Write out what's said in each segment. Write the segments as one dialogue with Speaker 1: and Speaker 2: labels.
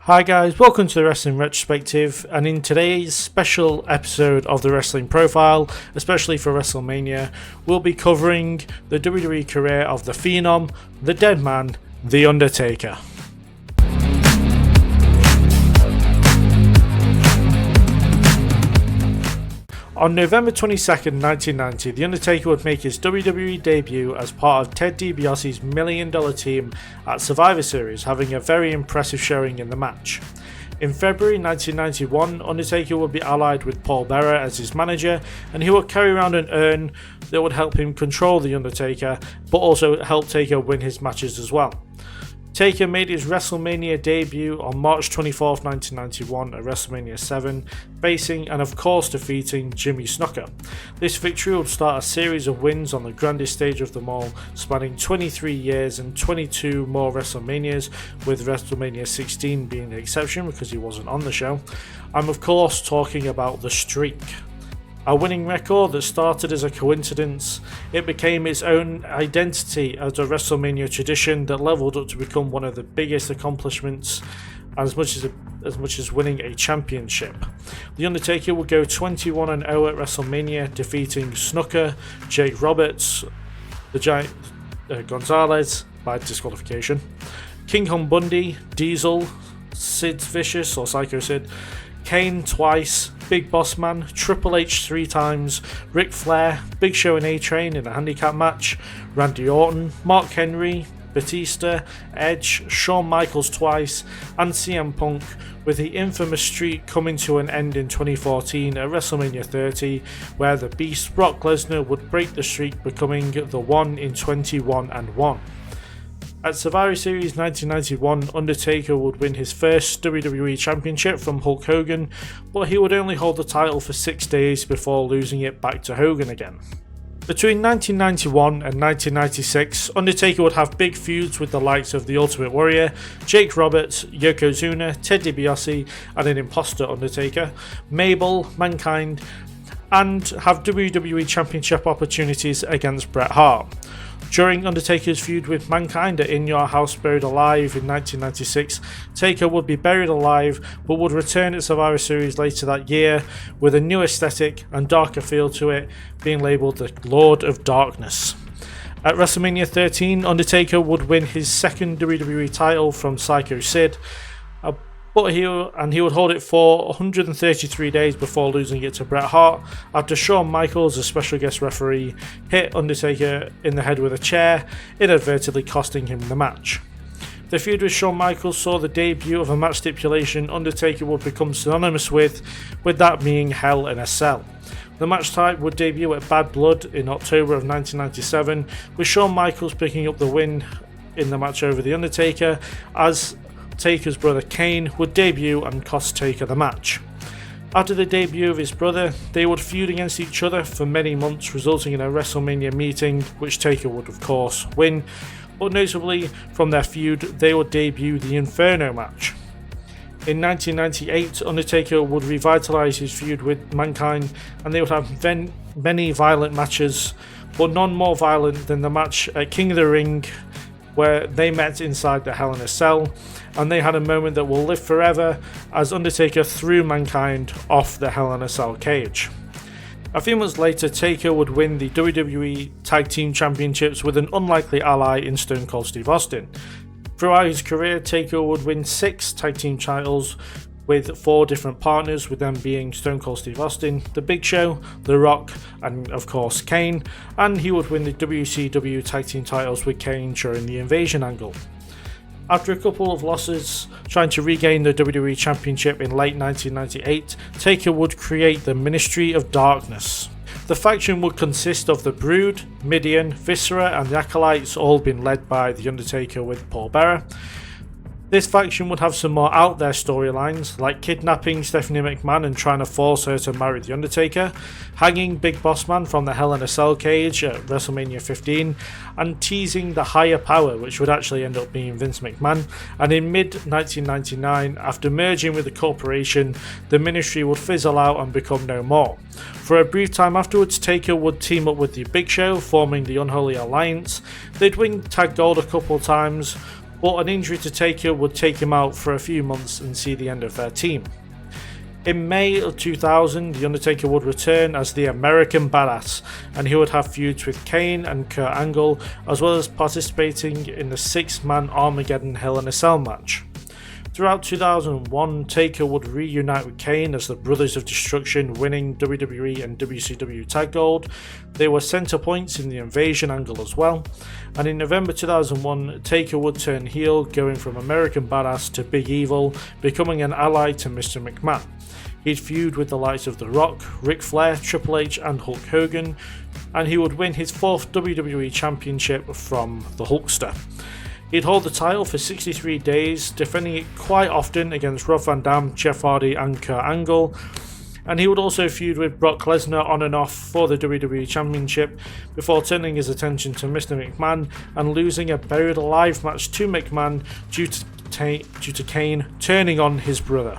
Speaker 1: Hi guys, welcome to the Wrestling Retrospective, and in today's special episode of the Wrestling Profile, especially for Wrestlemania, we'll be covering the WWE career of the Phenom, the Dead Man, the Undertaker. On November 22nd, 1990, The Undertaker would make his WWE debut as part of Ted DiBiase's $1 Million team at Survivor Series, having a very impressive showing in the match. In February 1991, Undertaker would be allied with Paul Bearer as his manager, and he would carry around an urn that would help him control The Undertaker, but also help Taker win his matches as well. Taker made his Wrestlemania debut on March 24, 1991 at Wrestlemania 7, facing and of course defeating Jimmy Snuka. This victory would start a series of wins on the grandest stage of them all, spanning 23 years and 22 more WrestleManias, with WrestleMania 16 being the exception because he wasn't on the show. I'm of course talking about The Streak. A winning record that started as a coincidence, it became its own identity as a WrestleMania tradition that leveled up to become one of the biggest accomplishments as much as winning a championship. The Undertaker would go 21-0 at WrestleMania, defeating Snuka, Jake Roberts, the Giant Gonzalez by disqualification, King Kong Bundy, Diesel, Sid Vicious or Psycho Sid, Kane twice, Big Boss Man, Triple H 3 times, Ric Flair, Big Show and A-Train in a handicap match, Randy Orton, Mark Henry, Batista, Edge, Shawn Michaels twice, and CM Punk, with the infamous streak coming to an end in 2014 at WrestleMania 30, where the Beast Brock Lesnar would break the streak, becoming the one in 21-1. At Survivor Series 1991, Undertaker would win his first WWE Championship from Hulk Hogan, but he would only hold the title for 6 days before losing it back to Hogan again. Between 1991 and 1996, Undertaker would have big feuds with the likes of The Ultimate Warrior, Jake Roberts, Yokozuna, Ted DiBiase, and an imposter Undertaker, Mabel, Mankind, and have WWE Championship opportunities against Bret Hart. During Undertaker's feud with Mankind at In Your House Buried Alive in 1996, Taker would be buried alive but would return at Survivor Series later that year with a new aesthetic and darker feel to it, being labelled the Lord of Darkness. At WrestleMania 13, Undertaker would win his second WWE title from Psycho Sid, but he would hold it for 133 days before losing it to Bret Hart after Shawn Michaels, a special guest referee, hit Undertaker in the head with a chair, inadvertently costing him the match. The feud with Shawn Michaels saw the debut of a match stipulation Undertaker would become synonymous with that being Hell in a Cell. The match type would debut at Bad Blood in October of 1997, with Shawn Michaels picking up the win in the match over The Undertaker, as Taker's brother Kane would debut and cost Taker the match. After the debut of his brother, they would feud against each other for many months, resulting in a WrestleMania meeting, which Taker would of course win, but notably from their feud they would debut the Inferno match. In 1998, Undertaker would revitalise his feud with Mankind, and they would have many violent matches, but none more violent than the match at King of the Ring, where they met inside the Hell in a Cell, and they had a moment that will live forever as Undertaker threw Mankind off the Hell in a Cell cage. A few months later, Taker would win the WWE Tag Team Championships with an unlikely ally in Stone Cold Steve Austin. Throughout his career, Taker would win 6 tag team titles with 4 different partners, with them being Stone Cold Steve Austin, The Big Show, The Rock, and of course Kane, and he would win the WCW Tag Team titles with Kane during the Invasion angle. After a couple of losses trying to regain the WWE Championship in late 1998, Taker would create the Ministry of Darkness. The faction would consist of the Brood, Mideon, Viscera, and the Acolytes, all being led by The Undertaker with Paul Bearer. This faction would have some more out there storylines, like kidnapping Stephanie McMahon and trying to force her to marry The Undertaker, hanging Big Boss Man from the Hell in a Cell cage at WrestleMania 15, and teasing the higher power, which would actually end up being Vince McMahon. And in mid-1999, after merging with the corporation, the ministry would fizzle out and become no more. For a brief time afterwards, Taker would team up with the Big Show, forming the Unholy Alliance. They'd win Tag Gold a couple of times, but an injury to Taker would take him out for a few months and see the end of their team. In May of 2000, The Undertaker would return as the American Badass, and he would have feuds with Kane and Kurt Angle, as well as participating in the 6-man Armageddon Hell in a Cell match. Throughout 2001, Taker would reunite with Kane as the Brothers of Destruction, winning WWE and WCW Tag Gold. They were center points in the Invasion angle as well. And in November 2001, Taker would turn heel, going from American Badass to Big Evil, becoming an ally to Mr. McMahon. He'd feud with the likes of The Rock, Ric Flair, Triple H and Hulk Hogan, and he would win his 4th WWE Championship from the Hulkster. He'd hold the title for 63 days, defending it quite often against Rob Van Dam, Jeff Hardy and Kurt Angle, and he would also feud with Brock Lesnar on and off for the WWE Championship before turning his attention to Mr. McMahon and losing a buried alive match to McMahon due to Kane turning on his brother.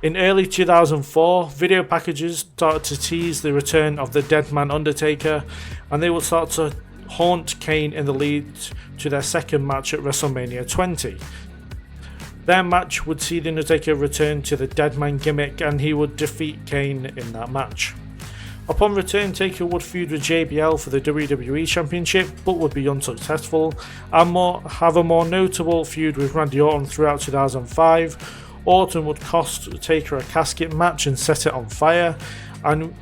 Speaker 1: In early 2004, video packages started to tease the return of the Deadman Undertaker, and they would start to haunt Kane in the lead to their second match at Wrestlemania 20. Their match would see The Undertaker return to the Deadman gimmick, and he would defeat Kane in that match. Upon return, Taker would feud with JBL for the WWE Championship, but would be unsuccessful, and have a more notable feud with Randy Orton throughout 2005. Orton would cost Taker a casket match and set it on fire, and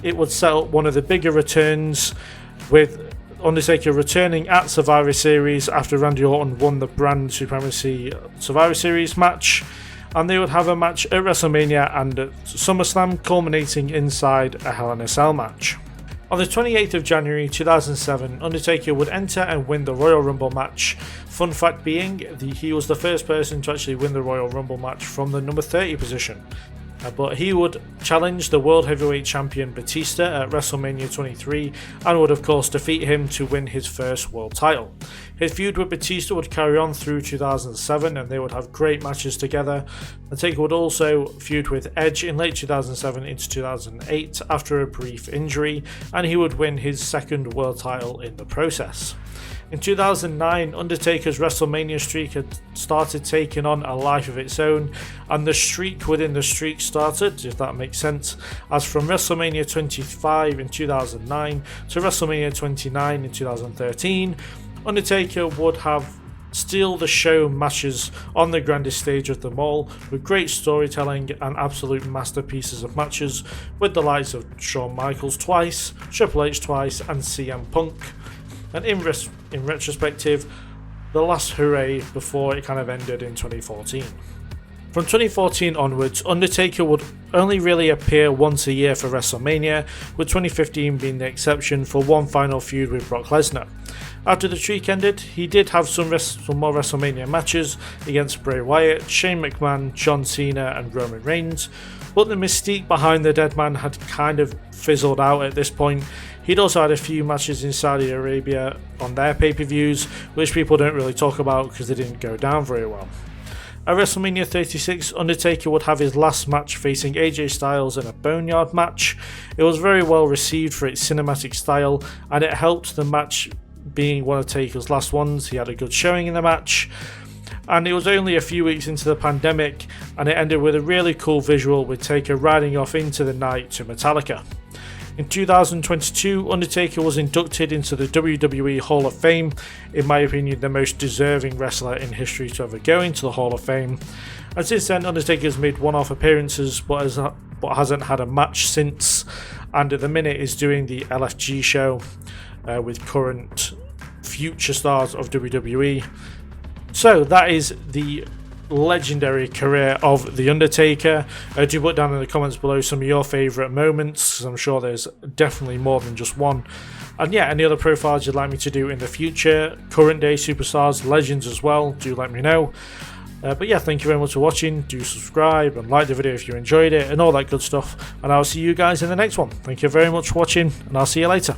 Speaker 1: it would set up one of the bigger returns, with Undertaker returning at Survivor Series after Randy Orton won the Brand Supremacy Survivor Series match, and they would have a match at WrestleMania and at SummerSlam, culminating inside a Hell in a Cell match. On the 28th of January 2007, Undertaker would enter and win the Royal Rumble match. Fun fact being, he was the first person to actually win the Royal Rumble match from the number 30 position. But he would challenge the World Heavyweight Champion Batista at WrestleMania 23 and would of course defeat him to win his first world title. His feud with Batista would carry on through 2007 and they would have great matches together. And Taker would also feud with Edge in late 2007 into 2008 after a brief injury, and he would win his second world title in the process. In 2009, Undertaker's WrestleMania streak had started taking on a life of its own, and the streak within the streak started, if that makes sense, as from WrestleMania 25 in 2009 to WrestleMania 29 in 2013, Undertaker would have steal the show matches on the grandest stage of them all, with great storytelling and absolute masterpieces of matches with the likes of Shawn Michaels twice, Triple H twice and CM Punk. And in retrospective, the last hooray before it kind of ended in 2014. From 2014 onwards, Undertaker would only really appear once a year for WrestleMania, with 2015 being the exception for one final feud with Brock Lesnar. After the streak ended, he did have some more WrestleMania matches against Bray Wyatt, Shane McMahon, John Cena and Roman Reigns, but the mystique behind the Deadman had kind of fizzled out at this point. He'd also had a few matches in Saudi Arabia on their pay-per-views, which people don't really talk about because they didn't go down very well. At WrestleMania 36, Undertaker would have his last match facing AJ Styles in a Boneyard match. It was very well received for its cinematic style, and it helped the match being one of Taker's last ones. He had a good showing in the match, and it was only a few weeks into the pandemic, and it ended with a really cool visual with Taker riding off into the night to Metallica. In 2022, Undertaker was inducted into the WWE Hall of Fame, in my opinion the most deserving wrestler in history to ever go into the Hall of Fame. And since then, Undertaker's made one-off appearances but hasn't had a match since, and at the minute is doing the LFG show with current future stars of WWE. So that is the legendary career of The Undertaker. Do put down in the comments below some of your favourite moments, because I'm sure there's definitely more than just one. And yeah, any other profiles you'd like me to do in the future, current day superstars, legends as well, do let me know. But yeah, thank you very much for watching. Do subscribe and like the video if you enjoyed it and all that good stuff, and I'll see you guys in the next one. Thank you very much for watching, and I'll see you later.